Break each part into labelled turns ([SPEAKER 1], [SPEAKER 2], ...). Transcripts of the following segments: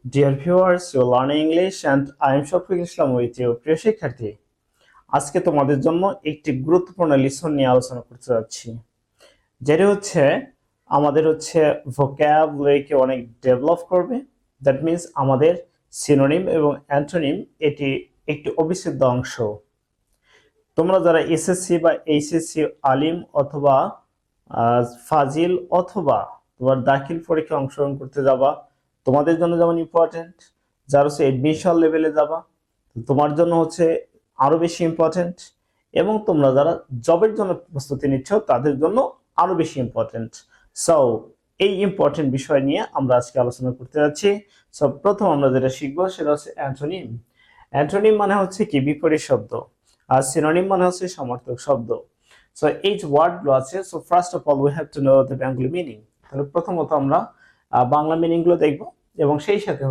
[SPEAKER 1] Dear viewers, you learn English and I am Shafiq Islam with you. প্রিয় শিক্ষার্থী, আজকে তোমাদের জন্য একটি গুরুত্বপূর্ণ লিসন নিয়ে আলোচনা করতে যাচ্ছি। যেটা হচ্ছে আমাদের ভোকাবুলারিকে অনেক ডেভেলপ করবে। দ্যাট মিন্স আমাদের সিনোনিম এবং অ্যান্টোনিম এটি একটি অবিচ্ছেদ্য অংশ। তোমরা যারা এসএসসি বা এইচএসসি আলিম অথবা ফাজিল অথবা তোমার দাখিল পরীক্ষায় অংশগ্রহণ করতে যাবা, তোমাদের জন্য যেমন ইম্পর্টেন্ট, যারা এডমিশন লেভেলে যাবা তোমার জন্য আরো বেশি ইম্পর্টেন্ট, এবং তোমরা যারা জবের জন্য প্রস্তুতি নিচ্ছ তাদের জন্য আরো বেশি ইম্পর্টেন্ট। সো এই ইম্পর্টেন্ট বিষয় নিয়ে আমরা আজকে আলোচনা করতে যাচ্ছি। সো প্রথম আমরা যেটা শিখবো সেটা হচ্ছে অ্যান্টোনিম। অ্যান্টোনিম মানে হচ্ছে কি বিপরীত শব্দ, আর সিনোনিম মানে হচ্ছে সমার্থক শব্দ। সো এই যে ওয়ার্ডগুলো আছে, so first of all we have to know the Bengali meaning. তাহলে প্রথমত আমরা বাংলা মিনিং গুলো দেখবো, এবং সেই সাথে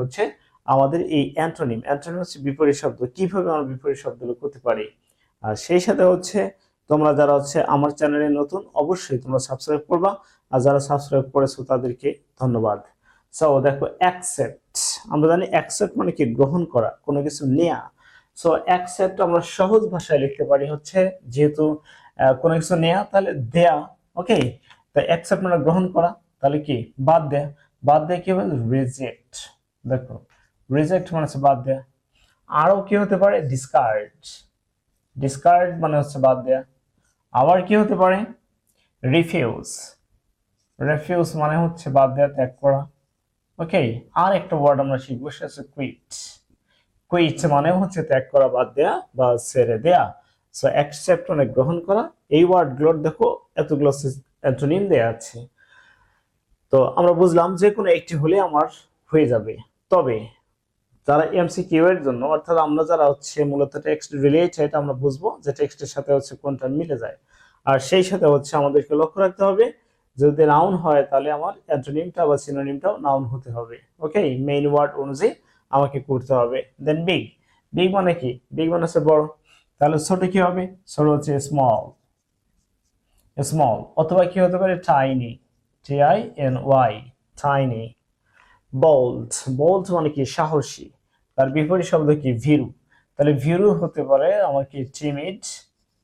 [SPEAKER 1] আমাদের এই অ্যান্টোনিম হচ্ছে বিপরীত শব্দ, কিভাবে আমরা বিপরীত শব্দগুলো করতে পারি। আর সেই সাথে তোমরা যারা আমার চ্যানেলে নতুন, অবশ্যই তোমরা সাবস্ক্রাইব করবা, আর যারা সাবস্ক্রাইব করেছো তাদেরকে ধন্যবাদ। সো দেখো, অ্যাকসেপ্ট, আমরা জানি অ্যাকসেপ্ট মানে কি গ্রহণ করা, কোনো কিছু নেয়া। সো অ্যাকসেপ্ট আমরা সহজ ভাষায় লিখতে পারি যেহেতু কোনো কিছু নেয়া, তাহলে দেয়া। ওকে, তো অ্যাকসেপ্ট মানে গ্রহণ করা, তাহলে কি বাদ দেয়া। বাদ দেয়া কি হবে? রিজেক্ট। দেখো, রিজেক্ট মানে হচ্ছে বাদ দেয়া। আরো কি হতে পারে? ডিসকার্ড। ডিসকার্ড মানে হচ্ছে বাদ দেয়া। আবার কি হতে পারে? রিফিউজ। রিফিউজ মানে হচ্ছে বাদ দেয়া, ত্যাগ করা। ওকে, আর একটা ওয়ার্ড আমরা শিখবো, সেটা হচ্ছে কুইট। কুইট মানে হচ্ছে ত্যাগ করা, বাদ দেয়া বা ছেড়ে দেয়া। সো অ্যাকসেপ্ট মানে গ্রহণ করা। এই ওয়ার্ডগুলোর দেখো এতগুলো অ্যান্টোনিম দেয়া আছে। তো আমরা বুঝলাম যে কোনো একটি হলে আমার হয়ে যাবে। তবে যারা এমসিকিউ এর জন্য, অর্থাৎ আমরা যারা মূলত টেক্সট রিলেটেড, আমরা বুঝবো যে টেক্সটের সাথে কোনটা মিলে যায়। আর সেই সাথে আমাদেরকে লক্ষ্য রাখতে হবে, যদি নাউন হয় তাহলে আমার অ্যান্টোনিমটা বা সিনোনিমটাও নাউন হতে হবে। ওকে, মেইন ওয়ার্ড অনুযায়ী আমাকে করতে হবে। দেন বিগ। বিগ মানে কি? বিগ মানে হচ্ছে বড়। তাহলে ছোট কি হবে? ছোট হচ্ছে স্মল। স্মল অথবা কি হতে পারে? Tiny. TINY, tiny. Bold. Bold মানে কি? সাহসী। তার বিপরীত শব্দ কি? ভীরু। তাহলে ভীরু হতে পারে আমার কি? টিমিড।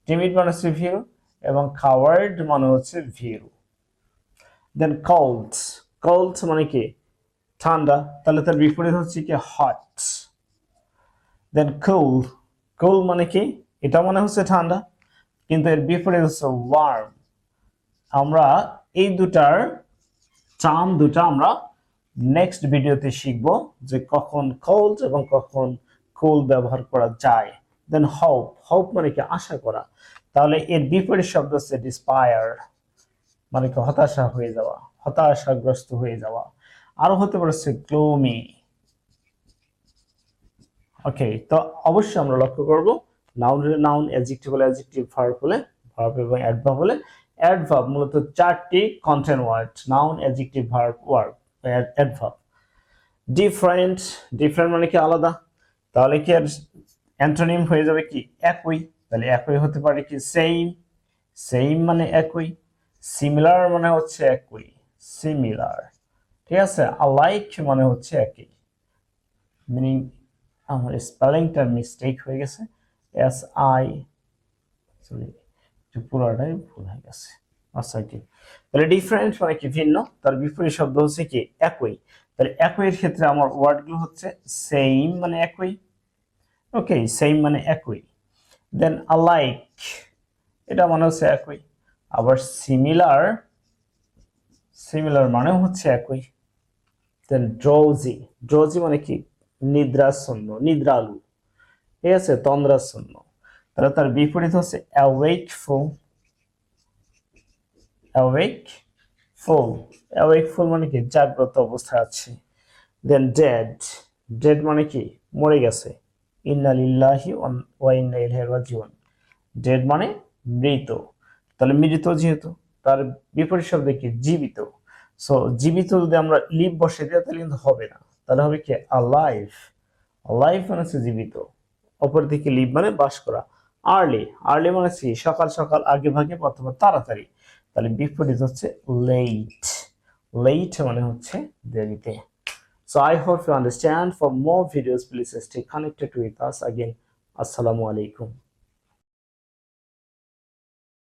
[SPEAKER 1] টিমিড মানে হচ্ছে ভীরু, এবং কাওয়ার্ড মানে হচ্ছে ভীরু। দেন কোল্ড। কোল্ড মানে কি? ঠান্ডা। তাহলে তার বিপরীত হচ্ছে কি? হট। দেন কুল। কুল মানে কি? এটা মানে হচ্ছে ঠান্ডা, কিন্তু এর বিপরীত হচ্ছে ওয়ার্ম। আমরা এই দুটার টার্ম দুটা আমরা নেক্সট ভিডিওতে শিখব, যে কখন কোল্ড এবং কখন কুল ব্যবহার করা যায়। দেন হোপ। হোপ মানে কি? আশা করা। তাহলে এর বিপরীত শব্দ হচ্ছে ডিসপায়ার, মানে কি? হতাশা হয়ে যাওয়া, হতাশাগ্রস্ত হয়ে যাওয়া। আরো হতে পারে গ্লুমি। ওকে, তো অবশ্যই আমরা লক্ষ্য করব, নাউন হলে নাউন, অ্যাডজেক্টিভ হলে অ্যাডজেক্টিভ, ভার্ব হলে ভার্ব, এবং অ্যাডভার্ব হলে অ্যাডভার্ব। মূলত চারটি content word: noun, adjective, verb, adverb. Different. Different মানে কি? আলাদা। তাহলে কি আর অ্যান্টোনিম হয়ে যাবে কি? একই। তাহলে একই হতে পারে কি? সেম। সেম মানে একই। সিমিলার মানে হচ্ছে একই, সিমিলার। ঠিক আছে। আলাইক মানে হচ্ছে একই। মিনিং, আমার স্পেলিংটা মিস্টেক হয়ে গেছে, SI, সরি, পুরোটাই ভুল হয়ে গেছে। আচ্ছা, কি? তাহলে ডিফারেন্ট মানে কি? ভিন্ন। তার বিপরীত শব্দ হচ্ছে কি? একই। তাহলে একই এর ক্ষেত্রে আমার ওয়ার্ডগুলো হচ্ছে সেম মানে একই। ওকে, সেম মানে একই। দেন আলাইক, এটা মানে হচ্ছে একই। আবার সিমিলার, সিমিলার মানে হচ্ছে একই। দেন ড্রৌজি। ড্রৌজি মানে কি? নিদ্রাচ্ছন্ন, নিদ্রালু। ঠিক আছে, তন্দ্রাচ্ছন্ন। তাহলে তার বিপরীত হচ্ছে অ্যাওয়েকফুল। অ্যাওয়েকফুল। অ্যাওয়েকফুল মানে কি? জাগ্রত অবস্থায় আছে। দেন ডেড। ডেড মানে কি? মরে গেছে। ইন্না লিল্লাহি ওয়া ইন্না ইলাইহি রাজিউন। ডেড মানে মৃত। তাহলে মৃত যেহেতু, তার বিপরীত শব্দ কি? জীবিত। সো জীবিত যদি আমরা লিভ বসে দিই তাহলে কিন্তু হবে না, তাহলে হবে কি? আলাইভ। আলাইভ মানে হচ্ছে জীবিত, অপরদিকে লিভ মানে বাস করা। আর্লি। আর্লি মানে হচ্ছে সকাল সকাল, আগে ভাগে অথবা তাড়াতাড়ি। তাহলে বিপরীত হচ্ছে লেট। লেট মানে হচ্ছে দেরিতে। So I hope you understand. For more videos, please stay connected with us. Again, Assalamu alaikum.